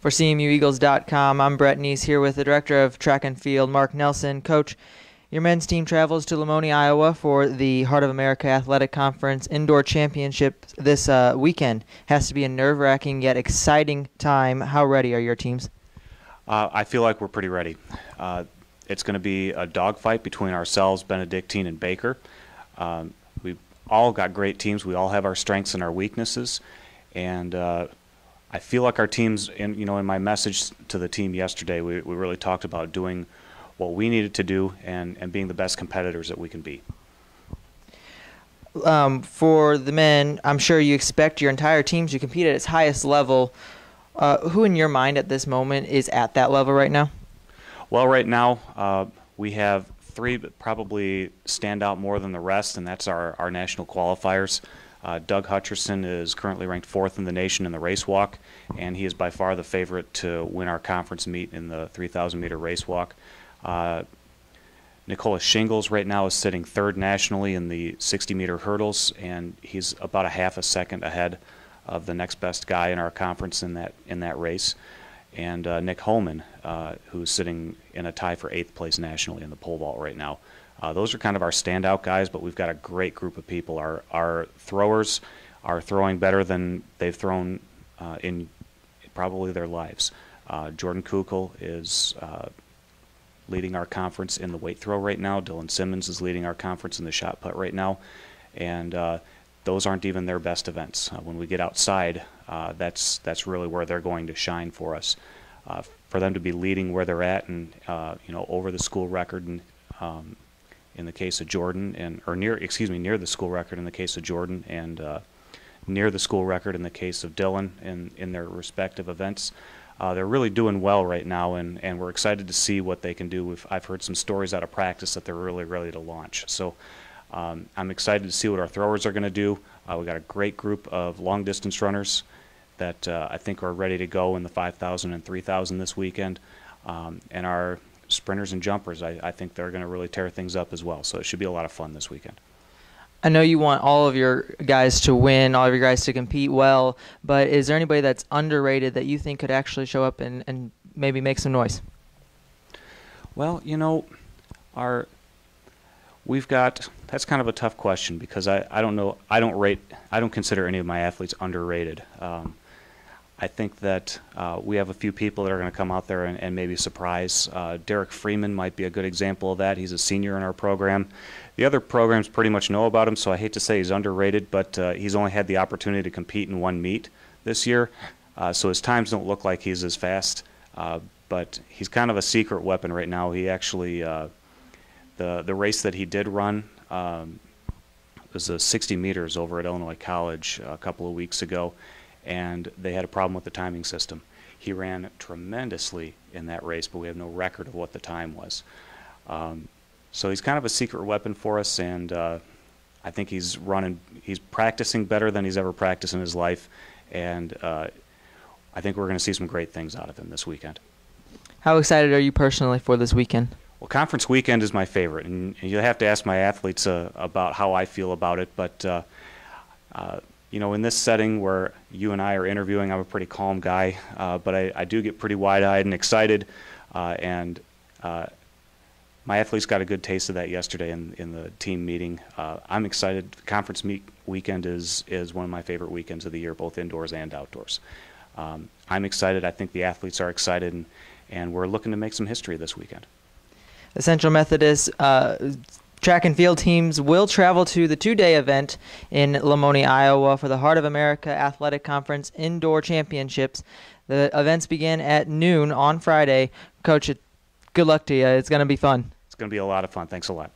For CMUEagles.com, I'm Brett Knese here with the Director of Track and Field, Mark Nelson. Coach, your men's team travels to Lamoni, Iowa for the Heart of America Athletic Conference Indoor Championship this weekend. Has to be a nerve-wracking yet exciting time. How ready are your teams? I feel like we're pretty ready. It's going to be a dogfight between ourselves, Benedictine, and Baker. We've all got great teams. We all have our strengths and our weaknesses, and I feel like our teams, in my message to the team yesterday, we really talked about doing what we needed to do and being the best competitors that we can be. For the men, I'm sure you expect your entire team to compete at its highest level. Who in your mind at this moment is at that level right now? Well, right now we have three that probably stand out more than the rest, and that's our national qualifiers. Doug Hutcherson is currently ranked 4th in the nation in the race walk, and he is by far the favorite to win our conference meet in the 3,000-meter race walk. Nicholas Shingles right now is sitting 3rd nationally in the 60-meter hurdles, and he's about a half a second ahead of the next best guy in our conference in that race. And Nick Holman, who's sitting in a tie for 8th place nationally in the pole vault right now. Those are kind of our standout guys, but we've got a great group of people. Our throwers are throwing better than they've thrown in probably their lives. Jordan Kukul is leading our conference in the weight throw right now. Dylan Simmons is leading our conference in the shot put right now. And those aren't even their best events. When we get outside, that's really where they're going to shine for us. For them to be leading where they're at and over the school record and in the case of Jordan, near the school record in the case of Jordan, and near the school record in the case of Dylan in their respective events. They're really doing well right now, and we're excited to see what they can do. I've heard some stories out of practice that they're really ready to launch. So I'm excited to see what our throwers are going to do. We've got a great group of long-distance runners that I think are ready to go in the 5,000 and 3,000 this weekend, and our sprinters and jumpers, I think they're going to really tear things up as well. So it should be a lot of fun this weekend. I know you want all of your guys to win, all of your guys to compete well, but is there anybody that's underrated that you think could actually show up and maybe make some noise? Well, that's kind of a tough question because I don't know. I don't consider any of my athletes underrated. I think that we have a few people that are going to come out there and maybe surprise. Derek Freeman might be a good example of that. He's a senior in our program. The other programs pretty much know about him, so I hate to say he's underrated, but he's only had the opportunity to compete in one meet this year, so his times don't look like he's as fast, but he's kind of a secret weapon right now. He actually, the race that he did run was the 60 meters over at Illinois College a couple of weeks ago, and they had a problem with the timing system. He ran tremendously in that race, but we have no record of what the time was. So he's kind of a secret weapon for us, and I think he's practicing better than he's ever practiced in his life, and I think we're going to see some great things out of him this weekend. How excited are you personally for this weekend? Well, conference weekend is my favorite, and you'll have to ask my athletes about how I feel about it, but in this setting where you and I are interviewing, I'm a pretty calm guy, but I do get pretty wide-eyed and excited, and my athletes got a good taste of that yesterday in the team meeting. I'm excited. Conference weekend is one of my favorite weekends of the year, both indoors and outdoors. I'm excited. I think the athletes are excited, and we're looking to make some history this weekend. The Central Methodist track and field teams will travel to the two-day event in Lamoni, Iowa for the Heart of America Athletic Conference Indoor Championships. The events begin at noon on Friday. Coach, good luck to you. It's going to be fun. It's going to be a lot of fun. Thanks a lot.